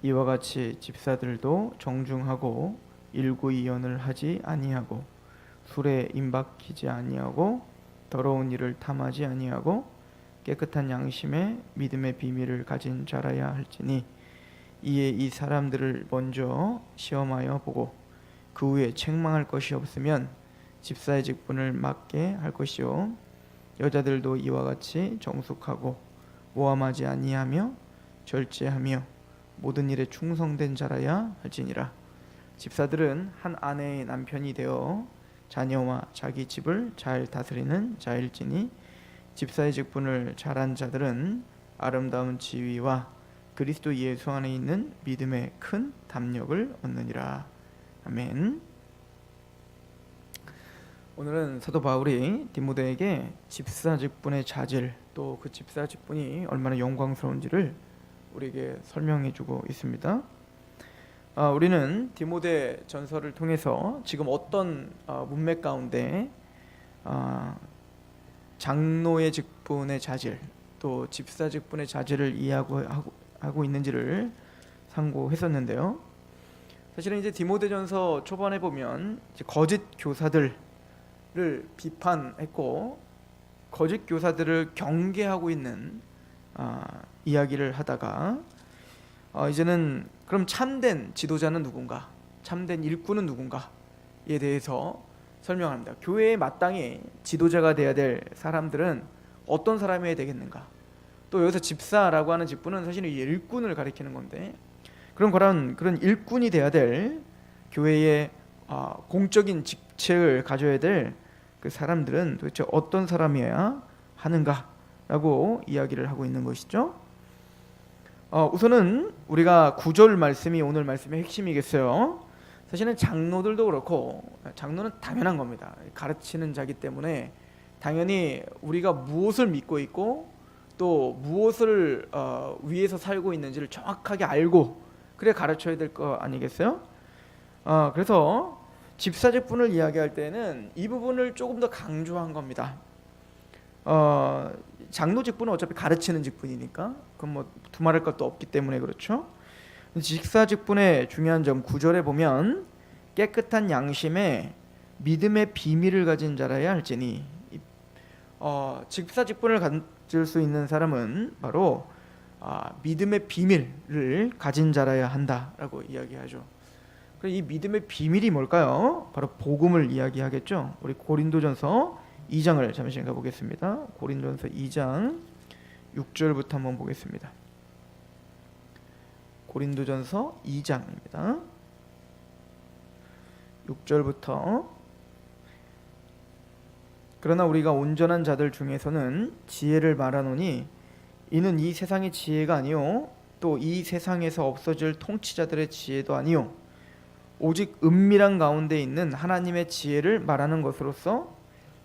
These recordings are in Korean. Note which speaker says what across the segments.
Speaker 1: 이와 같이 집사들도 정중하고 일구이연을 하지 아니하고 술에 임박히지 아니하고 더러운 일을 탐하지 아니하고 깨끗한 양심에 믿음의 비밀을 가진 자라야 할지니 이에 이 사람들을 먼저 시험하여 보고 그 후에 책망할 것이 없으면 집사의 직분을 맡게 할 것이요 여자들도 이와 같이 정숙하고 모함하지 아니하며 절제하며 모든 일에 충성된 자라야 할지니라. 집사들은 한 아내의 남편이 되어 자녀와 자기 집을 잘 다스리는 자일지니 집사의 직분을 잘한 자들은 아름다운 지위와 그리스도 예수 안에 있는 믿음의 큰 담력을 얻느니라. 아멘. 오늘은 사도 바울이 디모데에게 집사 직분의 자질, 또 그 집사 직분이 얼마나 영광스러운지를 우리에게 설명해주고 있습니다. 우리는 디모데 전서를 통해서 지금 어떤 문맥 가운데 장로의 직분의 자질, 또 집사 직분의 자질을 이해하고 있는지를 상고했었는데요. 사실은 이제 디모데전서 초반에 보면 이제 거짓 교사들을 비판했고 거짓 교사들을 경계하고 있는 이야기를 하다가 이제는 그럼 참된 지도자는 누군가, 참된 일꾼은 누군가에 대해서 설명합니다. 교회에 마땅히 지도자가 되어야 될 사람들은 어떤 사람이어야 되겠는가. 또 여기서 집사라고 하는 직분은 사실은 일꾼을 가리키는 건데 그런 일꾼이 되어야 될 교회의 공적인 직책을 가져야 될 그 사람들은 도대체 어떤 사람이어야 하는가라고 이야기를 하고 있는 것이죠. 우선은 우리가 9절 말씀이 오늘 말씀의 핵심이겠어요. 사실은 장로들도 그렇고 장로는 당연한 겁니다. 가르치는 자기 때문에 당연히 우리가 무엇을 믿고 있고 또 무엇을 위해서 살고 있는지를 정확하게 알고 그래 가르쳐야 될 거 아니겠어요? 그래서 집사 직분을 이야기할 때는 이 부분을 조금 더 강조한 겁니다. 장로 직분은 어차피 가르치는 직분이니까 그건 뭐 두말할 것도 없기 때문에 그렇죠. 집사 직분의 중요한 점 9절에 보면 깨끗한 양심에 믿음의 비밀을 가진 자라야 할지니 집사 직분을 가질 수 있는 사람은 바로 믿음의 비밀을 가진 자라야 한다라고 이야기하죠. 이 믿음의 비밀이 뭘까요? 바로 복음을 이야기하겠죠. 우리 고린도전서 2장을 잠시 가보겠습니다. 고린도전서 2장 6절부터 한번 보겠습니다. 고린도전서 2장입니다. 6절부터 그러나 우리가 온전한 자들 중에서는 지혜를 말하노니 이는 이 세상의 지혜가 아니요 또 이 세상에서 없어질 통치자들의 지혜도 아니요 오직 은밀한 가운데 있는 하나님의 지혜를 말하는 것으로서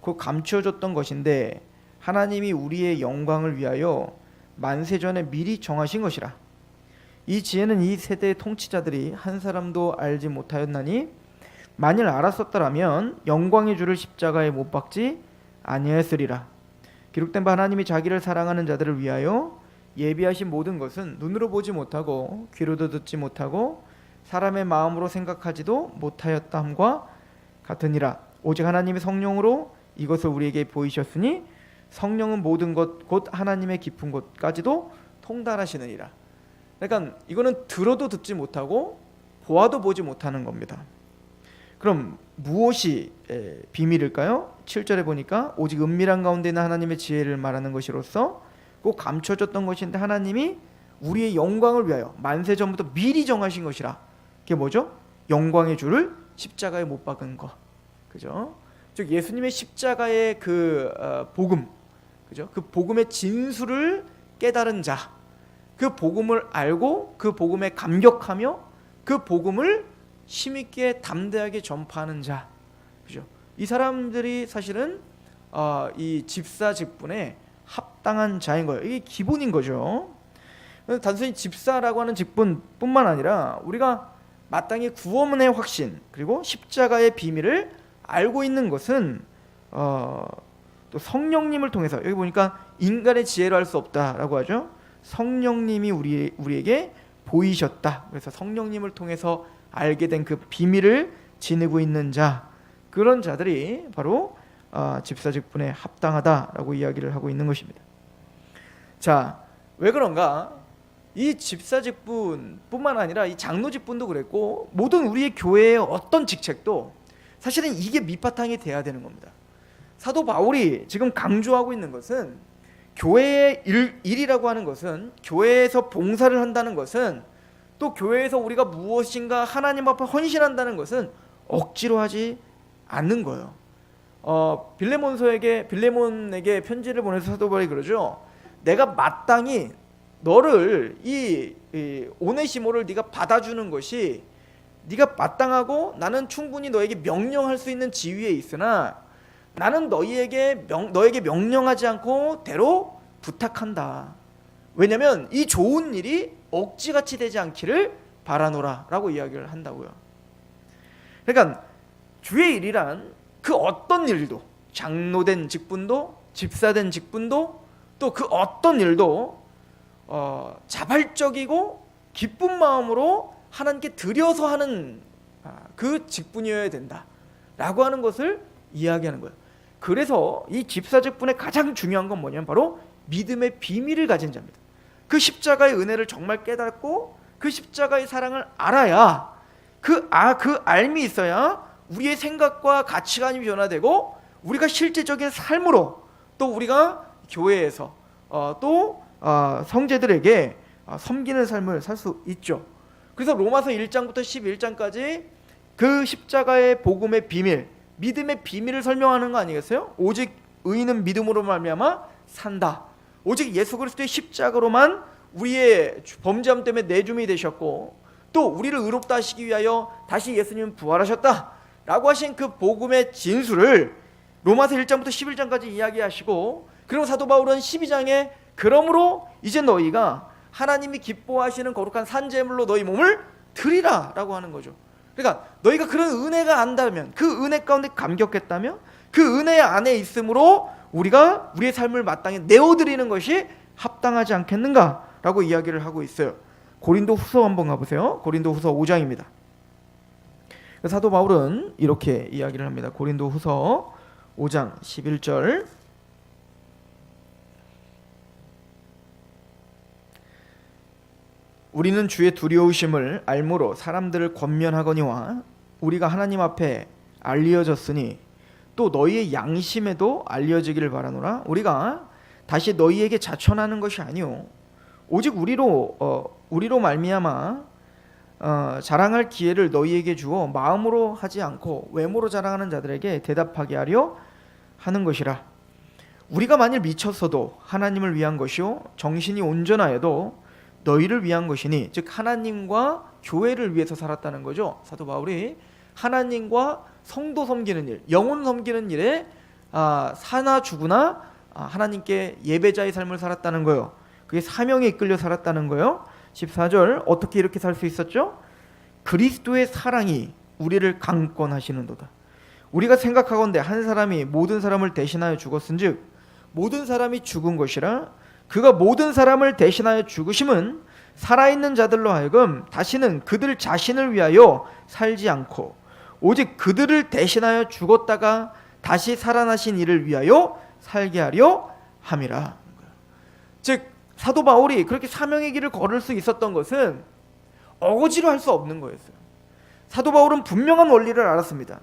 Speaker 1: 곧 감추어졌던 것인데 하나님이 우리의 영광을 위하여 만세전에 미리 정하신 것이라. 이 지혜는 이 세대의 통치자들이 한 사람도 알지 못하였나니 만일 알았었더라면 영광의 주를 십자가에 못 박지 아니하였으리라. 기록된 바 하나님이 자기를 사랑하는 자들을 위하여 예비하신 모든 것은 눈으로 보지 못하고 귀로도 듣지 못하고 사람의 마음으로 생각하지도 못하였다 함과 같으니라. 오직 하나님의 성령으로 이것을 우리에게 보이셨으니 성령은 모든 것 곧 하나님의 깊은 곳까지도 통달하시느니라. 그러니까 이거는 들어도 듣지 못하고 보아도 보지 못하는 겁니다. 그럼 무엇이 비밀일까요? 7절에 보니까 오직 은밀한 가운데 있는 하나님의 지혜를 말하는 것이로서 꼭 감춰졌던 것인데 하나님이 우리의 영광을 위하여 만세 전부터 미리 정하신 것이라. 그게 뭐죠? 영광의 주를 십자가에 못 박은 것, 그죠? 즉 예수님의 십자가의 그 복음, 그죠? 그 복음의 진수를 깨달은 자, 그 복음을 알고 그 복음에 감격하며 그 복음을 힘있게 담대하게 전파하는 자, 그죠? 이 사람들이 사실은 이 집사 직분에 합당한 자인 거예요. 이게 기본인 거죠. 단순히 집사라고 하는 직분뿐만 아니라 우리가 마땅히 구원의 확신 그리고 십자가의 비밀을 알고 있는 것은 또 성령님을 통해서, 여기 보니까 인간의 지혜로 할 수 없다라고 하죠. 성령님이 우리에게 보이셨다. 그래서 성령님을 통해서 알게 된 그 비밀을 지니고 있는 자, 그런 자들이 바로 집사직분에 합당하다라고 이야기를 하고 있는 것입니다. 자, 왜 그런가? 이 집사직분뿐만 아니라 이 장로직분도 그랬고 모든 우리의 교회의 어떤 직책도 사실은 이게 밑바탕이 돼야 되는 겁니다. 사도 바울이 지금 강조하고 있는 것은 교회의 일이라고 하는 것은, 교회에서 봉사를 한다는 것은, 또 교회에서 우리가 무엇인가 하나님 앞에 헌신한다는 것은 억지로 하지 않는 거예요. 빌레몬에게 편지를 보내서 사도 바울이 그러죠. 내가 마땅히 너를 이 오네시모를 네가 받아주는 것이 네가 마땅하고 나는 충분히 너에게 명령할 수 있는 지위에 있으나 나는 너에게 명령하지 않고 대로 부탁한다. 왜냐하면 이 좋은 일이 억지같이 되지 않기를 바라노라 라고 이야기를 한다고요. 그러니까 주의 일이란 그 어떤 일도, 장로된 직분도 집사된 직분도 또 그 어떤 일도 자발적이고 기쁜 마음으로 하나님께 드려서 하는 그 직분이어야 된다라고 하는 것을 이야기하는 거예요. 그래서 이 집사직분의 가장 중요한 건 뭐냐면 바로 믿음의 비밀을 가진 자입니다. 그 십자가의 은혜를 정말 깨닫고 그 십자가의 사랑을 알아야 그 알미 있어야 우리의 생각과 가치관이 변화되고 우리가 실제적인 삶으로 또 우리가 교회에서 또 성제들에게 섬기는 삶을 살 수 있죠. 그래서 로마서 1장부터 11장까지 그 십자가의 복음의 비밀, 믿음의 비밀을 설명하는 거 아니겠어요? 오직 의인은 믿음으로 말미암아 산다. 오직 예수 그리스도의 십자가로만 우리의 범죄함 때문에 내줌이 되셨고 또 우리를 의롭다 하시기 위하여 다시 예수님은 부활하셨다 라고 하신 그 복음의 진수를 로마서 1장부터 11장까지 이야기하시고, 그리고 사도 바울은 12장에 그러므로 이제 너희가 하나님이 기뻐하시는 거룩한 산제물로 너희 몸을 드리라 라고 하는 거죠. 그러니까 너희가 그런 은혜가 안다면, 그 은혜 가운데 감격했다면 그 은혜 안에 있으므로 우리가 우리의 삶을 마땅히 내어드리는 것이 합당하지 않겠는가 라고 이야기를 하고 있어요. 고린도 후서 한번 가보세요. 고린도 후서 5장입니다. 사도 바울은 이렇게 이야기를 합니다. 고린도 후서 5장 11절, 우리는 주의 두려우심을 알므로 사람들을 권면하거니와 우리가 하나님 앞에 알려졌으니 또 너희의 양심에도 알려지기를 바라노라. 우리가 다시 너희에게 자천하는 것이 아니오 오직 우리로 말미암아 자랑할 기회를 너희에게 주어 마음으로 하지 않고 외모로 자랑하는 자들에게 대답하게 하려 하는 것이라. 우리가 만일 미쳤어도 하나님을 위한 것이요 정신이 온전하여도 너희를 위한 것이니, 즉 하나님과 교회를 위해서 살았다는 거죠. 사도 바울이 하나님과 성도 섬기는 일, 영혼 섬기는 일에 사나 죽으나 하나님께 예배자의 삶을 살았다는 거예요. 그게 사명에 이끌려 살았다는 거예요. 14절, 어떻게 이렇게 살 수 있었죠? 그리스도의 사랑이 우리를 강권하시는도다. 우리가 생각하건대 한 사람이 모든 사람을 대신하여 죽었은즉 모든 사람이 죽은 것이라. 그가 모든 사람을 대신하여 죽으심은 살아있는 자들로 하여금 다시는 그들 자신을 위하여 살지 않고 오직 그들을 대신하여 죽었다가 다시 살아나신 이를 위하여 살게 하려 함이라. 즉 사도 바울이 그렇게 사명의 길을 걸을 수 있었던 것은 어거지로 할 수 없는 거였어요. 사도 바울은 분명한 원리를 알았습니다.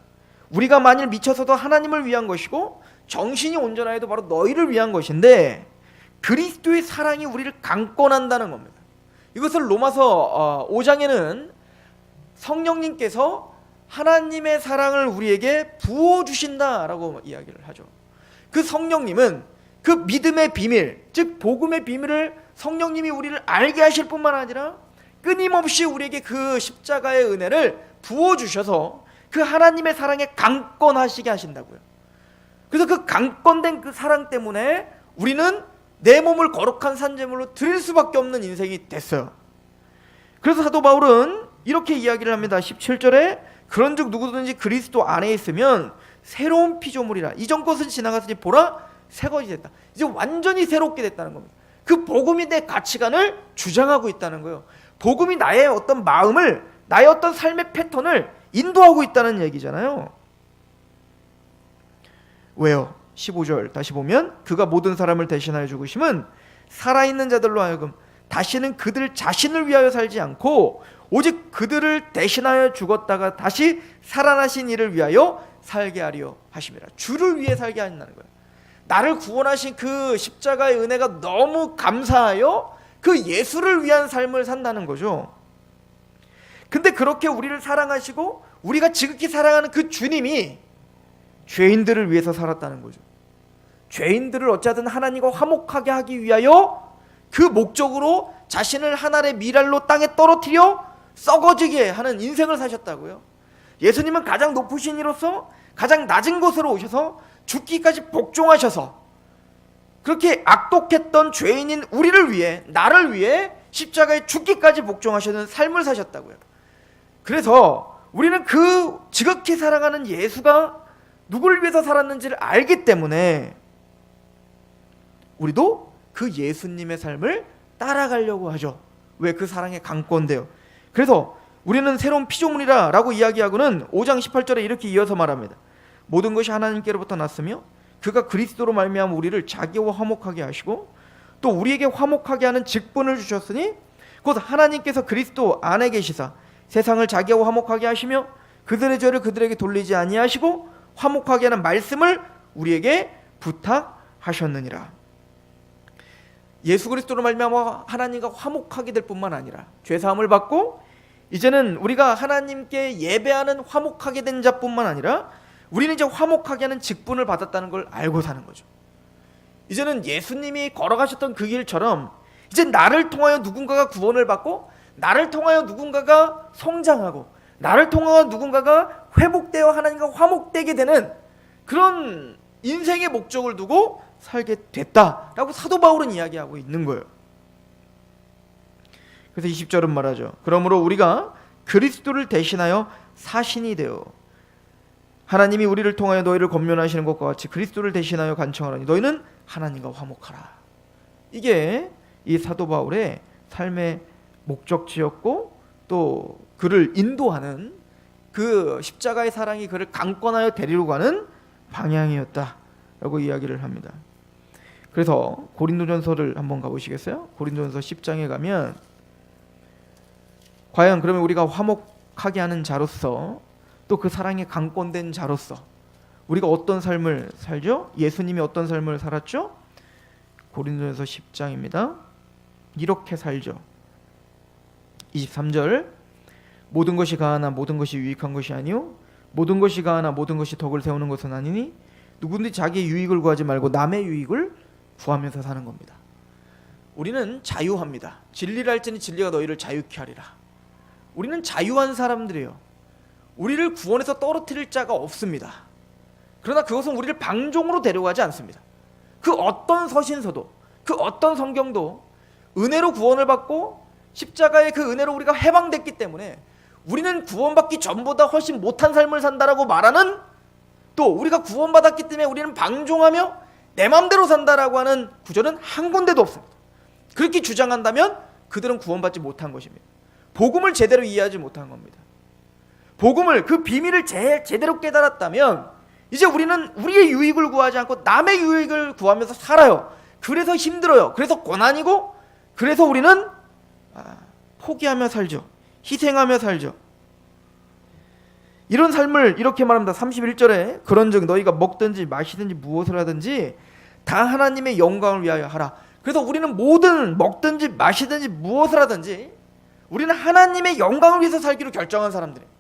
Speaker 1: 우리가 만일 미쳐서도 하나님을 위한 것이고 정신이 온전하여도 바로 너희를 위한 것인데 그리스도의 사랑이 우리를 강권한다는 겁니다. 이것을 로마서 5장에는 성령님께서 하나님의 사랑을 우리에게 부어주신다라고 이야기를 하죠. 그 성령님은 그 믿음의 비밀, 즉 복음의 비밀을 성령님이 우리를 알게 하실 뿐만 아니라 끊임없이 우리에게 그 십자가의 은혜를 부어주셔서 그 하나님의 사랑에 강권하시게 하신다고요. 그래서 그 강권된 그 사랑 때문에 우리는 내 몸을 거룩한 산제물로 드릴 수밖에 없는 인생이 됐어요. 그래서 사도 바울은 이렇게 이야기를 합니다. 17절에 그런즉 누구든지 그리스도 안에 있으면 새로운 피조물이라. 이전 것은 지나갔으니 보라 새 것이 됐다. 이제 완전히 새롭게 됐다는 겁니다. 그 복음이 내 가치관을 주장하고 있다는 거예요. 복음이 나의 어떤 마음을, 나의 어떤 삶의 패턴을 인도하고 있다는 얘기잖아요. 왜요? 15절 다시 보면 그가 모든 사람을 대신하여 죽으심은 살아있는 자들로 하여금 다시는 그들 자신을 위하여 살지 않고 오직 그들을 대신하여 죽었다가 다시 살아나신 이를 위하여 살게 하려 하심이라. 주를 위해 살게 한다는 거예요. 나를 구원하신 그 십자가의 은혜가 너무 감사하여 그 예수를 위한 삶을 산다는 거죠. 근데 그렇게 우리를 사랑하시고 우리가 지극히 사랑하는 그 주님이 죄인들을 위해서 살았다는 거죠. 죄인들을 어찌하든 하나님과 화목하게 하기 위하여 그 목적으로 자신을 하늘의 미랄로 땅에 떨어뜨려 썩어지게 하는 인생을 사셨다고요. 예수님은 가장 높으신 이로서 가장 낮은 곳으로 오셔서 죽기까지 복종하셔서 그렇게 악독했던 죄인인 우리를 위해, 나를 위해 십자가에 죽기까지 복종하시는 삶을 사셨다고요. 그래서 우리는 그 지극히 사랑하는 예수가 누구를 위해서 살았는지를 알기 때문에 우리도 그 예수님의 삶을 따라가려고 하죠. 왜? 그 사랑에 강권돼요. 그래서 우리는 새로운 피조물이라 라고 이야기하고는 5장 18절에 이렇게 이어서 말합니다. 모든 것이 하나님께로부터 났으며 그가 그리스도로 말미암아 우리를 자기와 화목하게 하시고 또 우리에게 화목하게 하는 직분을 주셨으니 곧 하나님께서 그리스도 안에 계시사 세상을 자기와 화목하게 하시며 그들의 죄를 그들에게 돌리지 아니하시고 화목하게 하는 말씀을 우리에게 부탁하셨느니라. 예수 그리스도로 말미암아 하나님과 화목하게 될 뿐만 아니라 죄사함을 받고 이제는 우리가 하나님께 예배하는 화목하게 된 자뿐만 아니라 우리는 이제 화목하게 하는 직분을 받았다는 걸 알고 사는 거죠. 이제는 예수님이 걸어가셨던 그 길처럼 이제 나를 통하여 누군가가 구원을 받고 나를 통하여 누군가가 성장하고 나를 통하여 누군가가 회복되어 하나님과 화목되게 되는 그런 인생의 목적을 두고 살게 됐다라고 사도 바울은 이야기하고 있는 거예요. 그래서 20절은 말하죠. 그러므로 우리가 그리스도를 대신하여 사신이 되어 하나님이 우리를 통하여 너희를 권면하시는 것과 같이 그리스도를 대신하여 간청하라니 너희는 하나님과 화목하라. 이게 이 사도 바울의 삶의 목적지였고 또 그를 인도하는 그 십자가의 사랑이 그를 강권하여 데리러 가는 방향이었다라고 이야기를 합니다. 그래서 고린도전서를 한번 가보시겠어요? 고린도전서 10장에 가면 과연 그러면 우리가 화목하게 하는 자로서 또 그 사랑에 강권된 자로서 우리가 어떤 삶을 살죠? 예수님이 어떤 삶을 살았죠? 고린도전서 10장입니다. 이렇게 살죠. 23절 모든 것이 가하나 모든 것이 유익한 것이 아니요 모든 것이 가하나 모든 것이 덕을 세우는 것은 아니니 누구든지 자기의 유익을 구하지 말고 남의 유익을 구하면서 사는 겁니다. 우리는 자유합니다. 진리를 할지니 진리가 너희를 자유케 하리라. 우리는 자유한 사람들이에요. 우리를 구원해서 떨어뜨릴 자가 없습니다. 그러나 그것은 우리를 방종으로 데려가지 않습니다. 그 어떤 서신서도 그 어떤 성경도 은혜로 구원을 받고 십자가의 그 은혜로 우리가 해방됐기 때문에 우리는 구원받기 전보다 훨씬 못한 삶을 산다라고 말하는, 또 우리가 구원받았기 때문에 우리는 방종하며 내 맘대로 산다라고 하는 구절은 한 군데도 없습니다. 그렇게 주장한다면 그들은 구원받지 못한 것입니다. 복음을 제대로 이해하지 못한 겁니다. 복음을, 그 비밀을 제대로 깨달았다면 이제 우리는 우리의 유익을 구하지 않고 남의 유익을 구하면서 살아요. 그래서 힘들어요. 그래서 고난이고 그래서 우리는 포기하며 살죠. 희생하며 살죠. 이런 삶을 이렇게 말합니다. 31절에 그런즉 너희가 먹든지 마시든지 무엇을 하든지 다 하나님의 영광을 위하여 하라. 그래서 우리는 모든 먹든지 마시든지 무엇을 하든지 우리는 하나님의 영광을 위해서 살기로 결정한 사람들입니다.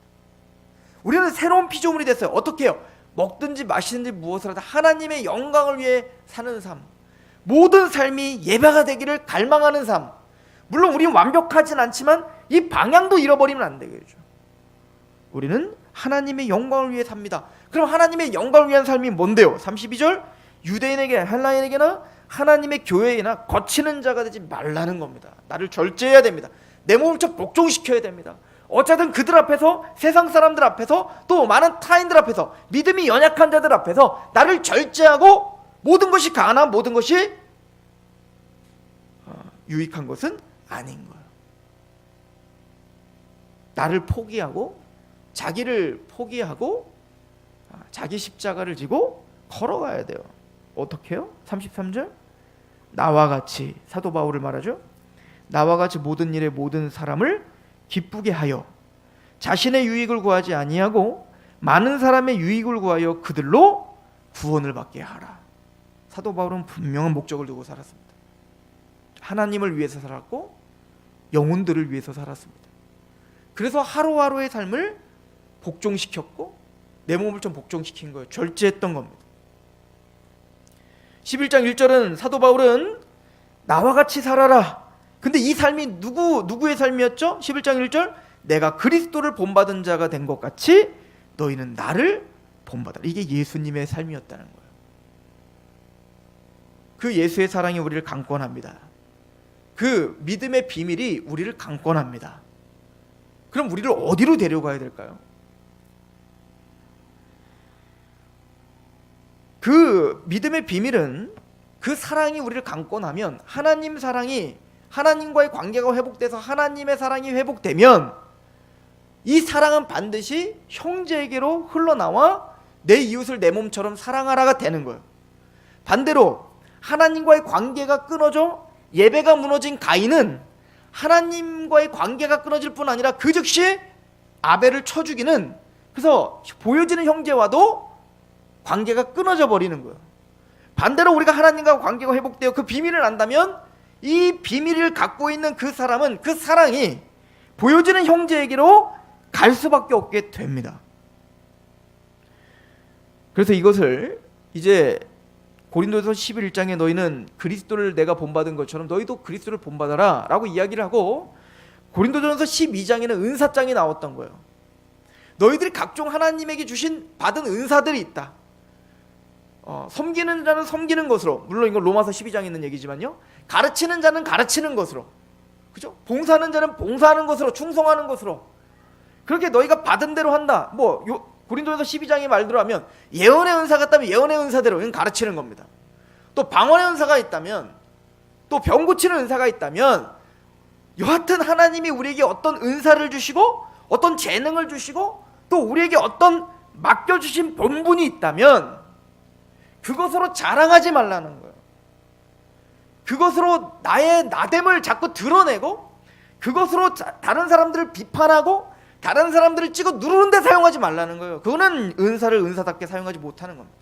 Speaker 1: 우리는 새로운 피조물이 됐어요. 어떻게 해요? 먹든지 마시든지 무엇을 하든 하나님의 영광을 위해 사는 삶, 모든 삶이 예배가 되기를 갈망하는 삶. 물론 우리는 완벽하진 않지만 이 방향도 잃어버리면 안 되겠죠. 우리는 하나님의 영광을 위해 삽니다. 그럼 하나님의 영광을 위한 삶이 뭔데요? 32절 유대인에게 헬라인에게나 하나님의 교회이나 거치는 자가 되지 말라는 겁니다. 나를 절제해야 됩니다. 내 몸을 복종시켜야 됩니다. 어쨌든 그들 앞에서, 세상 사람들 앞에서, 또 많은 타인들 앞에서, 믿음이 연약한 자들 앞에서 나를 절제하고 모든 것이 가나 모든 것이 유익한 것은 아닌 거예요. 나를 포기하고 자기를 포기하고 자기 십자가를 지고 걸어가야 돼요. 어떻게 해요? 33절 나와 같이 사도 바울을 말하죠. 나와 같이 모든 일에 모든 사람을 기쁘게 하여 자신의 유익을 구하지 아니하고 많은 사람의 유익을 구하여 그들로 구원을 받게 하라. 사도 바울은 분명한 목적을 두고 살았습니다. 하나님을 위해서 살았고 영혼들을 위해서 살았습니다. 그래서 하루하루의 삶을 복종시켰고 내 몸을 좀 복종시킨 거예요. 절제했던 겁니다. 11장 1절은 사도 바울은 나와 같이 살아라. 근데 이 삶이 누구의 삶이었죠? 11장 1절 내가 그리스도를 본받은 자가 된 것 같이 너희는 나를 본받아라. 이게 예수님의 삶이었다는 거예요. 그 예수의 사랑이 우리를 강권합니다. 그 믿음의 비밀이 우리를 강권합니다. 그럼 우리를 어디로 데려가야 될까요? 그 믿음의 비밀은 그 사랑이 우리를 강권하면 하나님 사랑이 하나님과의 관계가 회복돼서 하나님의 사랑이 회복되면 이 사랑은 반드시 형제에게로 흘러나와 내 이웃을 내 몸처럼 사랑하라가 되는 거예요. 반대로 하나님과의 관계가 끊어져 예배가 무너진 가인은 하나님과의 관계가 끊어질 뿐 아니라 그 즉시 아벨을 쳐 죽이는, 그래서 보여지는 형제와도 관계가 끊어져 버리는 거예요. 반대로 우리가 하나님과 관계가 회복되어 그 비밀을 안다면 이 비밀을 갖고 있는 그 사람은 그 사랑이 보여지는 형제에게로 갈 수밖에 없게 됩니다. 그래서 이것을 이제 고린도서 11장에 너희는 그리스도를 내가 본받은 것처럼 너희도 그리스도를 본받아라 라고 이야기를 하고, 고린도전서 12장에는 은사장이 나왔던 거예요. 너희들이 각종 하나님에게 주신 받은 은사들이 있다. 섬기는 자는 섬기는 것으로, 물론 이건 로마서 12장에 있는 얘기지만요, 가르치는 자는 가르치는 것으로, 그죠? 봉사하는 자는 봉사하는 것으로, 충성하는 것으로, 그렇게 너희가 받은 대로 한다. 고린도전서 12장의 말대로 하면 예언의 은사가 있다면 예언의 은사대로 이건 가르치는 겁니다. 또 방언의 은사가 있다면, 또 병 고치는 은사가 있다면, 여하튼 하나님이 우리에게 어떤 은사를 주시고 어떤 재능을 주시고 또 우리에게 어떤 맡겨주신 본분이 있다면 그것으로 자랑하지 말라는 거예요. 그것으로 나의 나됨을 자꾸 드러내고 그것으로 다른 사람들을 비판하고 다른 사람들을 찍어 누르는 데 사용하지 말라는 거예요. 그거는 은사를 은사답게 사용하지 못하는 겁니다.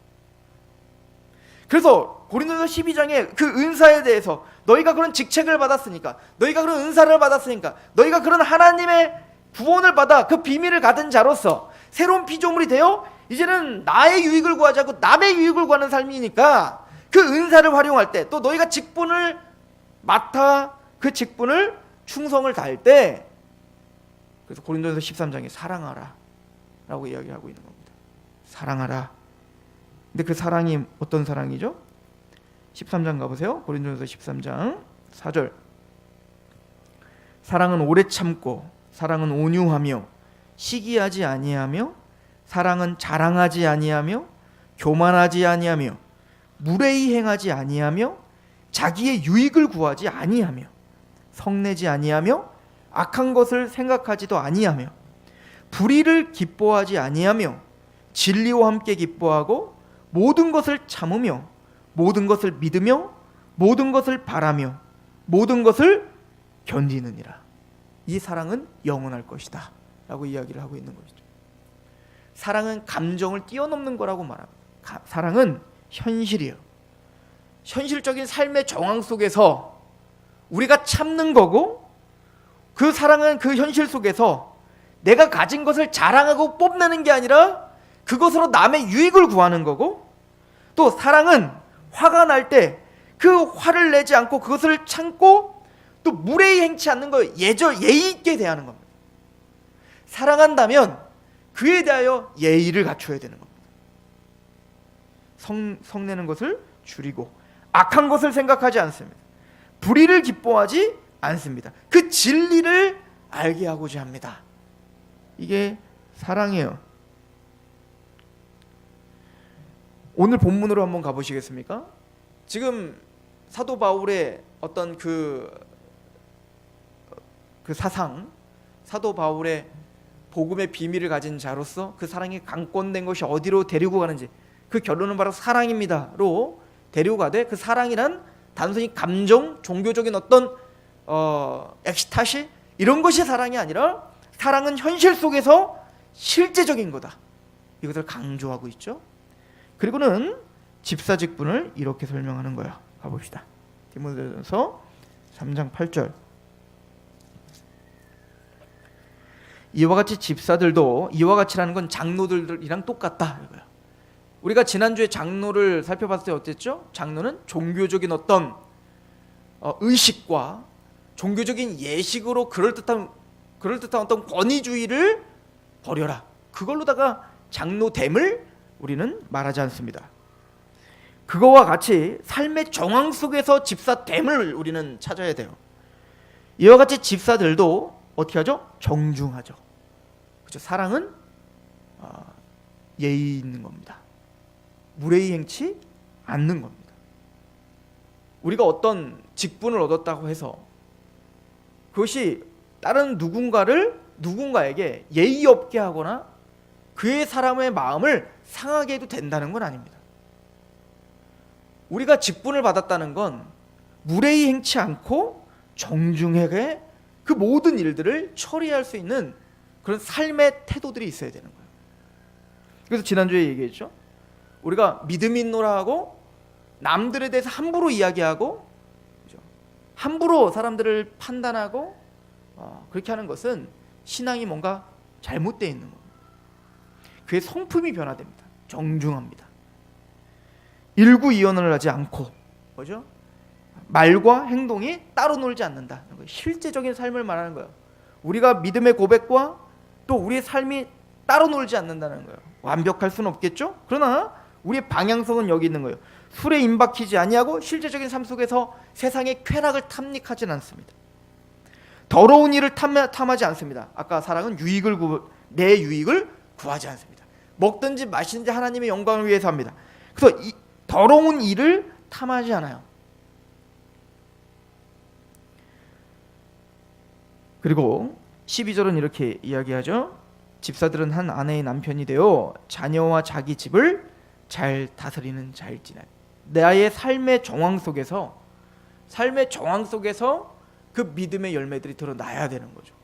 Speaker 1: 그래서 고린도서 12장에 그 은사에 대해서 너희가 그런 직책을 받았으니까, 너희가 그런 은사를 받았으니까, 너희가 그런 하나님의 구원을 받아 그 비밀을 가진 자로서 새로운 피조물이 되어 이제는 나의 유익을 구하지 않고 남의 유익을 구하는 삶이니까 그 은사를 활용할 때, 또 너희가 직분을 맡아 그 직분을 충성을 다할 때, 그래서 고린도전서 13장에 사랑하라 라고 이야기하고 있는 겁니다. 사랑하라. 근데 그 사랑이 어떤 사랑이죠? 13장 가보세요. 고린도전서 13장 4절. 사랑은 오래 참고, 사랑은 온유하며, 시기하지 아니하며, 사랑은 자랑하지 아니하며, 교만하지 아니하며, 무례히 행하지 아니하며, 자기의 유익을 구하지 아니하며, 성내지 아니하며, 악한 것을 생각하지도 아니하며, 불의를 기뻐하지 아니하며, 진리와 함께 기뻐하고, 모든 것을 참으며, 모든 것을 믿으며, 모든 것을 바라며, 모든 것을 견디느니라. 이 사랑은 영원할 것이다 라고 이야기를 하고 있는 것이죠. 사랑은 감정을 뛰어넘는 거라고 말합니다. 사랑은 현실이에요. 현실적인 삶의 정황 속에서 우리가 참는 거고, 그 사랑은 그 현실 속에서 내가 가진 것을 자랑하고 뽐내는 게 아니라 그것으로 남의 유익을 구하는 거고, 또 사랑은 화가 날 때 그 화를 내지 않고 그것을 참고 또 무례히 행치 않는 거, 예의 있게 대하는 겁니다. 사랑한다면 그에 대하여 예의를 갖춰야 되는 겁니다. 성내는 것을 줄이고 악한 것을 생각하지 않습니다. 불의를 기뻐하지 않습니다. 그 진리를 알게 하고자 합니다. 이게 사랑이에요. 오늘 본문으로 한번 가보시겠습니까? 지금 사도 바울의 어떤 그 사도 바울의 복음의 비밀을 가진 자로서 그 사랑이 강권된 것이 어디로 데리고 가는지, 그 결론은 바로 사랑입니다로 데리고 가되, 그 사랑이란 단순히 감정, 종교적인 어떤 엑스타시 이런 것이 사랑이 아니라 사랑은 현실 속에서 실제적인 거다, 이것을 강조하고 있죠. 그리고는 집사직분을 이렇게 설명하는 거야. 가봅시다. 디모데전서 3장 8절. 이와 같이 집사들도, 이와 같이라는 건 장로들이랑 똑같다 이거야. 우리가 지난주에 장로를 살펴봤을 때 어땠죠? 장로는 종교적인 어떤 의식과 종교적인 예식으로 그럴듯한 어떤 권위주의를 버려라, 그걸로다가 장로됨을 우리는 말하지 않습니다. 그거와 같이 삶의 정황 속에서 집사됨을 우리는 찾아야 돼요. 이와 같이 집사들도 어떻게 하죠? 정중하죠. 그죠? 사랑은 예의 있는 겁니다. 무례히 행치 않는 겁니다. 우리가 어떤 직분을 얻었다고 해서 그것이 다른 누군가에게 예의 없게 하거나 그의 사람의 마음을 상하게 해도 된다는 건 아닙니다. 우리가 직분을 받았다는 건 무례히 행치 않고 정중하게 그 모든 일들을 처리할 수 있는 그런 삶의 태도들이 있어야 되는 거예요. 그래서 지난주에 얘기했죠. 우리가 믿음이 있노라 하고 남들에 대해서 함부로 이야기하고, 그죠? 함부로 사람들을 판단하고 그렇게 하는 것은 신앙이 뭔가 잘못되어 있는 겁니다. 그의 성품이 변화됩니다. 정중합니다. 일구이연을 하지 않고, 뭐죠? 말과 행동이 따로 놀지 않는다. 실제적인 삶을 말하는 거예요. 우리가 믿음의 고백과 또 우리의 삶이 따로 놀지 않는다는 거예요. 완벽할 수는 없겠죠? 그러나 우리의 방향성은 여기 있는 거예요. 술에 임박히지 아니하고 실제적인 삶 속에서 세상의 쾌락을 탐닉하지는 않습니다. 더러운 일을 탐하지 않습니다. 아까 사랑은 내 유익을 구하지 않습니다. 먹든지 마시든지 하나님의 영광을 위해서 합니다. 그래서 이 더러운 일을 탐하지 않아요. 그리고 12절은 이렇게 이야기하죠. 집사들은 한 아내의 남편이 되어 자녀와 자기 집을 잘 다스리는 자일지라. 나의 삶의 정황 속에서 그 믿음의 열매들이 드러나야 되는 거죠.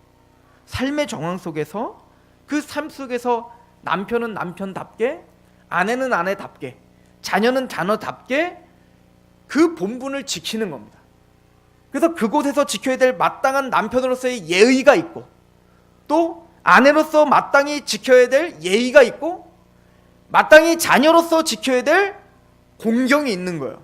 Speaker 1: 삶의 정황 속에서, 그 삶 속에서 남편은 남편답게, 아내는 아내답게, 자녀는 자녀답게 그 본분을 지키는 겁니다. 그래서 그곳에서 지켜야 될 마땅한 남편으로서의 예의가 있고, 또 아내로서 마땅히 지켜야 될 예의가 있고, 마땅히 자녀로서 지켜야 될 공경이 있는 거예요.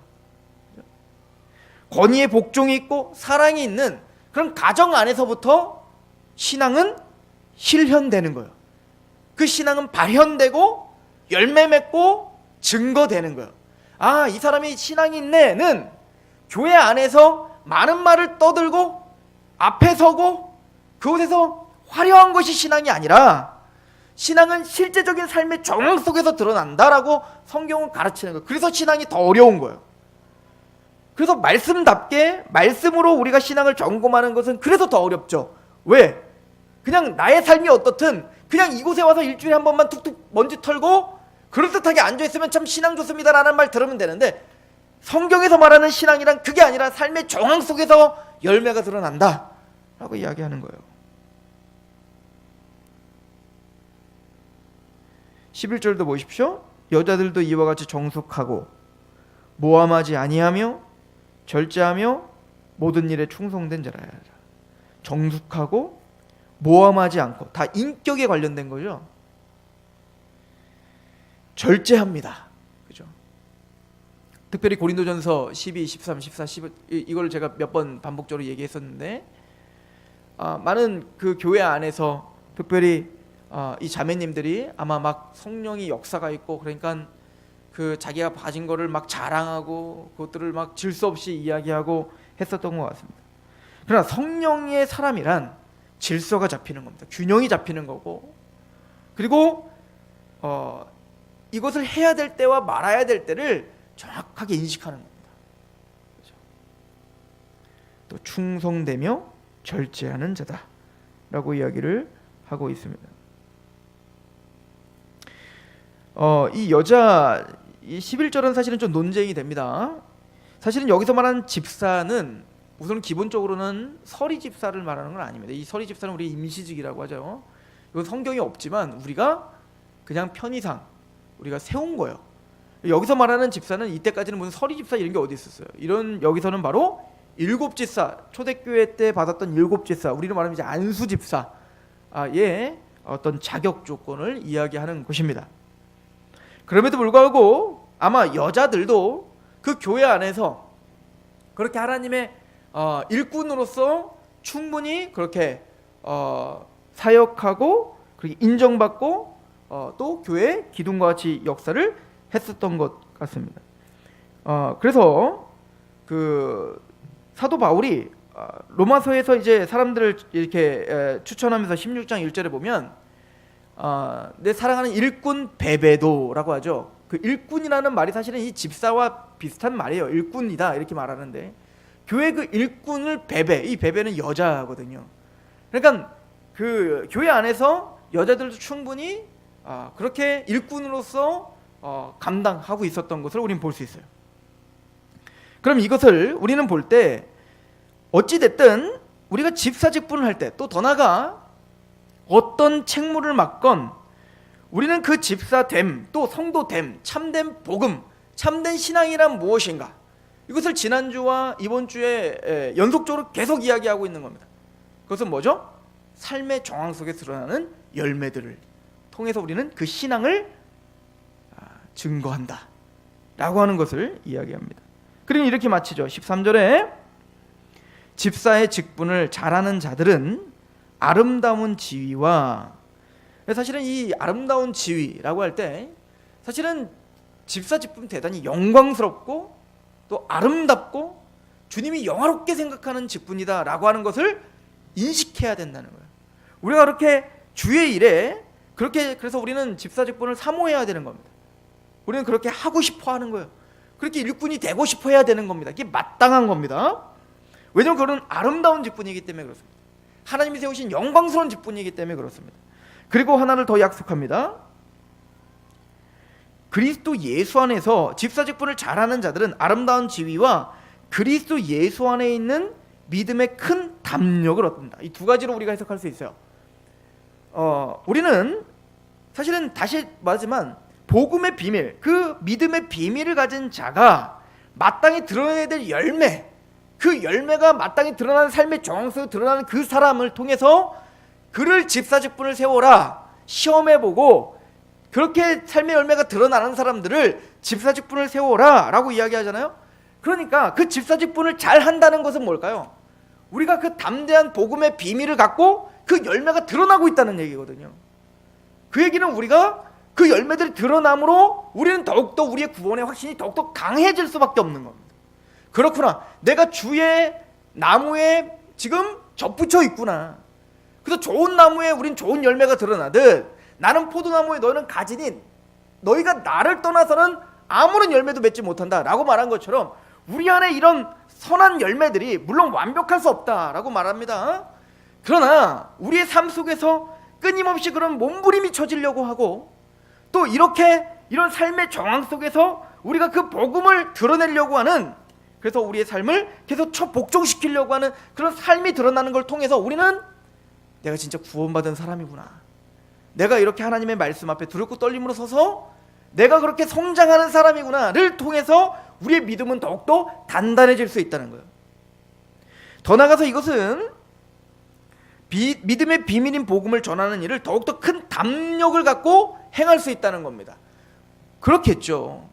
Speaker 1: 권위의 복종이 있고 사랑이 있는 그런 가정 안에서부터 신앙은 실현되는 거예요. 그 신앙은 발현되고 열매 맺고 증거되는 거예요. 아, 이 사람이 신앙이 있네는 교회 안에서 많은 말을 떠들고 앞에 서고 그곳에서 화려한 것이 신앙이 아니라, 신앙은 실제적인 삶의 정황 속에서 드러난다라고 성경은 가르치는 거예요. 그래서 신앙이 더 어려운 거예요. 그래서 말씀답게, 말씀으로 우리가 신앙을 점검하는 것은 그래서 더 어렵죠. 왜? 그냥 나의 삶이 어떻든 그냥 이곳에 와서 일주일에 한 번만 툭툭 먼지 털고 그럴듯하게 앉아있으면 참 신앙 좋습니다 라는 말 들으면 되는데, 성경에서 말하는 신앙이란 그게 아니라 삶의 정황 속에서 열매가 드러난다 라고 이야기하는 거예요. 11절도 보십시오. 여자들도 이와 같이 정숙하고 모함하지 아니하며 절제하며 모든 일에 충성된 자라. 정숙하고 모함하지 않고, 다 인격에 관련된 거죠. 절제합니다. 그죠? 특별히 고린도전서 12, 13, 14, 15 이걸 제가 몇 번 반복적으로 얘기했었는데, 많은 그 교회 안에서 특별히 이 자매님들이 아마 막 성령이 역사가 있고, 그러니까 그 자기가 가진 거를 막 자랑하고 그것들을 막 질서 없이 이야기하고 했었던 것 같습니다. 그러나 성령의 사람이란 질서가 잡히는 겁니다. 균형이 잡히는 거고, 그리고 이것을 해야 될 때와 말아야 될 때를 정확하게 인식하는 겁니다. 그렇죠? 또 충성되며 절제하는 자다. 라고 이야기를 하고 있습니다. 이 여자 이 11절은 사실은 좀 논쟁이 됩니다. 사실은 여기서 말하는 집사는 우선 기본적으로는 서리 집사를 말하는 건 아닙니다. 이 서리 집사는 우리 임시직이라고 하죠. 이건 성경에 없지만 우리가 그냥 편의상 우리가 세운 거예요. 여기서 말하는 집사는 이때까지는 무슨 서리 집사 이런 게 어디 있었어요. 이런 여기서는 바로 일곱 집사, 초대교회 때 받았던 일곱 집사, 우리로 말하면 이제 안수 집사의 어떤 자격 조건을 이야기하는 것입니다. 그럼에도 불구하고 아마 여자들도 그 교회 안에서 그렇게 하나님의 일꾼으로서 충분히 그렇게 사역하고 그렇게 인정받고 또 교회 기둥과 같이 역사를 했었던 것 같습니다. 그래서 그 사도 바울이 로마서에서 이제 사람들을 이렇게 추천하면서 16장 1절에 보면 내 사랑하는 일꾼 베베도라고 하죠. 그 일꾼이라는 말이 사실은 이 집사와 비슷한 말이에요. 일꾼이다 이렇게 말하는데 교회 그 일꾼을 베베, 이 베베는 여자거든요. 그러니까 그 교회 안에서 여자들도 충분히 그렇게 일꾼으로서 감당하고 있었던 것을 우리는 볼 수 있어요. 그럼 이것을 우리는 볼 때 어찌 됐든 우리가 집사 직분을 할 때 또 더 나아가 어떤 책무를 맡건 우리는 그 집사됨 또 성도됨 참된 복음 참된 신앙이란 무엇인가 이것을 지난주와 이번 주에 연속적으로 계속 이야기하고 있는 겁니다. 그것은 뭐죠? 삶의 정황 속에 드러나는 열매들을 통해서 우리는 그 신앙을 증거한다 라고 하는 것을 이야기합니다. 그리고 이렇게 마치죠. 13절에 집사의 직분을 잘하는 자들은 아름다운 지위와, 사실은 이 아름다운 지위라고 할 때 사실은 집사 직분 대단히 영광스럽고 또 아름답고 주님이 영화롭게 생각하는 직분이다 라고 하는 것을 인식해야 된다는 거예요. 우리가 그렇게 주의 일에 그렇게 그래서 우리는 집사 직분을 사모해야 되는 겁니다. 우리는 그렇게 하고 싶어 하는 거예요. 그렇게 일꾼이 되고 싶어 해야 되는 겁니다. 이게 마땅한 겁니다. 왜냐하면 그건 아름다운 직분이기 때문에 그렇습니다. 하나님이 세우신 영광스러운 직분이기 때문에 그렇습니다. 그리고 하나를 더 약속합니다. 그리스도 예수 안에서 집사 직분을 잘하는 자들은 아름다운 지위와 그리스도 예수 안에 있는 믿음의 큰 담력을 얻는다. 이 두 가지로 우리가 해석할 수 있어요. 우리는 사실은 다시 말하지만 복음의 비밀, 그 믿음의 비밀을 가진 자가 마땅히 드러내야 될 열매, 그 열매가 마땅히 드러나는 삶의 정황에서 드러나는 그 사람을 통해서 그를 집사 직분을 세워라 시험해보고 그렇게 삶의 열매가 드러나는 사람들을 집사 직분을 세워라 라고 이야기하잖아요. 그러니까 그 집사 직분을 잘 한다는 것은 뭘까요? 우리가 그 담대한 복음의 비밀을 갖고 그 열매가 드러나고 있다는 얘기거든요. 그 얘기는 우리가 그 열매들이 드러남으로 우리는 더욱더 우리의 구원의 확신이 더욱더 강해질 수밖에 없는 겁니다. 그렇구나, 내가 주의 나무에 지금 접붙여 있구나. 그래서 좋은 나무에 우린 좋은 열매가 드러나듯 나는 포도나무에 너는 가지니 너희가 나를 떠나서는 아무런 열매도 맺지 못한다 라고 말한 것처럼 우리 안에 이런 선한 열매들이 물론 완벽할 수 없다라고 말합니다. 그러나 우리의 삶 속에서 끊임없이 그런 몸부림이 쳐지려고 하고 또 이렇게 이런 삶의 정황 속에서 우리가 그 복음을 드러내려고 하는, 그래서 우리의 삶을 계속 복종시키려고 하는 그런 삶이 드러나는 걸 통해서 우리는 내가 진짜 구원받은 사람이구나, 내가 이렇게 하나님의 말씀 앞에 두렵고 떨림으로 서서 내가 그렇게 성장하는 사람이구나를 통해서 우리의 믿음은 더욱더 단단해질 수 있다는 거예요. 더 나아가서 이것은 믿음의 비밀인 복음을 전하는 일을 더욱더 큰 담력을 갖고 행할 수 있다는 겁니다. 그렇겠죠.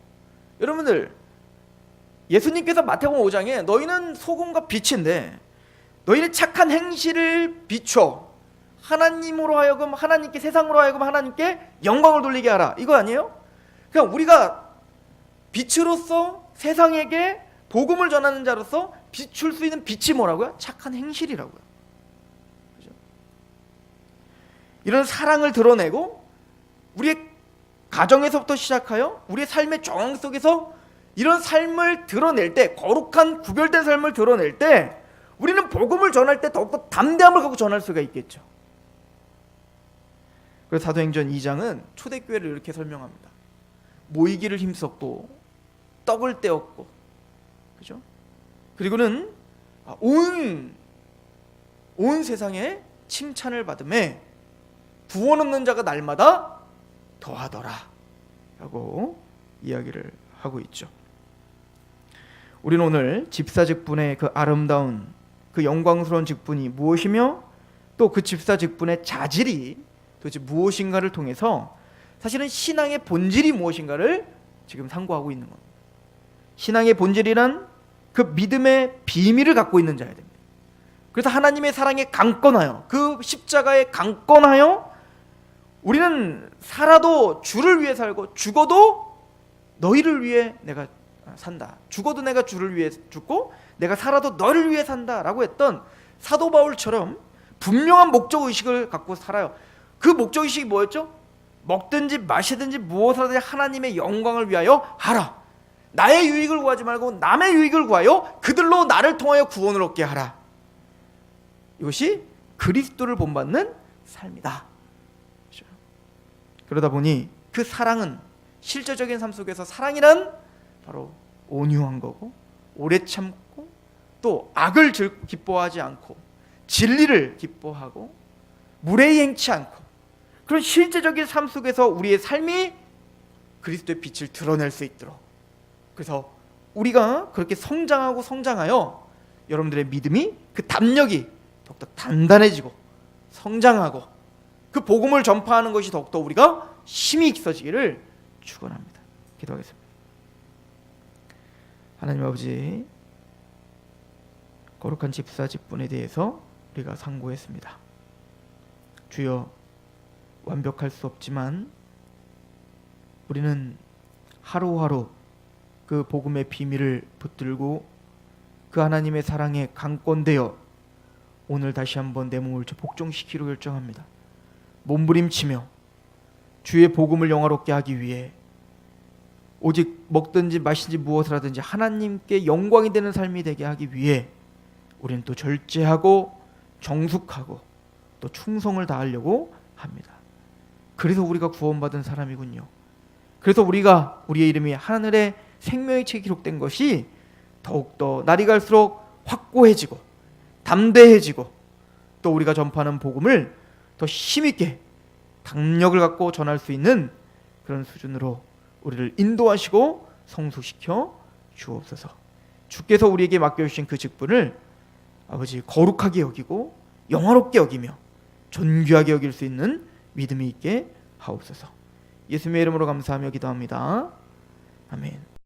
Speaker 1: 여러분들, 예수님께서 마태복음 5장에 너희는 소금과 빛인데 너희는 착한 행실을 비춰 하나님으로 하여금 하나님께, 세상으로 하여금 하나님께 영광을 돌리게 하라, 이거 아니에요? 그냥 우리가 빛으로서 세상에게 복음을 전하는 자로서 비출 수 있는 빛이 뭐라고요? 착한 행실이라고요. 그죠? 이런 사랑을 드러내고 우리의 가정에서부터 시작하여 우리의 삶의 정황 속에서 이런 삶을 드러낼 때, 거룩한 구별된 삶을 드러낼 때 우리는 복음을 전할 때 더욱더 담대함을 갖고 전할 수가 있겠죠. 그래서 사도행전 2장은 초대교회를 이렇게 설명합니다. 모이기를 힘썼고 떡을 떼었고, 그죠? 그리고는 온 세상에 칭찬을 받음에 구원 없는 자가 날마다 더하더라 라고 이야기를 하고 있죠. 우리는 오늘 집사 직분의 그 아름다운 그 영광스러운 직분이 무엇이며 또 그 집사 직분의 자질이 도대체 무엇인가를 통해서 사실은 신앙의 본질이 무엇인가를 지금 상고하고 있는 겁니다. 신앙의 본질이란 그 믿음의 비밀을 갖고 있는 자야 됩니다. 그래서 하나님의 사랑에 강건하여, 그 십자가에 강건하여 우리는 살아도 주를 위해 살고 죽어도 너희를 위해 내가 산다. 죽어도 내가 주를 위해 죽고 내가 살아도 너를 위해 산다라고 했던 사도 바울처럼 분명한 목적의식을 갖고 살아요. 그 목적의식이 뭐였죠? 먹든지 마시든지 무엇을 하든지 하나님의 영광을 위하여 하라. 나의 유익을 구하지 말고 남의 유익을 구하여 그들로 나를 통하여 구원을 얻게 하라. 이것이 그리스도를 본받는 삶이다. 그렇죠? 그러다 보니 그 사랑은 실제적인 삶 속에서 사랑이란 바로 온유한 거고, 오래 참고, 또 악을 기뻐하지 않고 진리를 기뻐하고 무례히 행치 않고, 그런 실제적인 삶 속에서 우리의 삶이 그리스도의 빛을 드러낼 수 있도록, 그래서 우리가 그렇게 성장하여 여러분들의 믿음이, 그 담력이 더욱더 단단해지고 성장하고 그 복음을 전파하는 것이 더욱더 우리가 힘이 있어지기를 축원합니다. 기도하겠습니다. 하나님 아버지, 거룩한 집사 직분에 대해서 우리가 상고했습니다. 주여, 완벽할 수 없지만 우리는 하루하루 그 복음의 비밀을 붙들고 그 하나님의 사랑에 강권되어 오늘 다시 한번 내 몸을 복종시키기로 결정합니다. 몸부림치며 주의 복음을 영화롭게 하기 위해 오직 먹든지 마시든지 무엇을 하든지 하나님께 영광이 되는 삶이 되게 하기 위해 우리는 또 절제하고 정숙하고 또 충성을 다하려고 합니다. 그래서 우리가 구원받은 사람이군요. 그래서 우리의 이름이 하늘의 생명의 책에 기록된 것이 더욱더 날이 갈수록 확고해지고 담대해지고, 또 우리가 전파하는 복음을 더 힘있게 담력을 갖고 전할 수 있는 그런 수준으로 우리를 인도하시고 성숙시켜 주옵소서. 주께서 우리에게 맡겨주신 그 직분을 아버지 거룩하게 여기고 영화롭게 여기며 존귀하게 여길 수 있는 믿음이 있게 하옵소서. 예수님의 이름으로 감사하며 기도합니다. 아멘.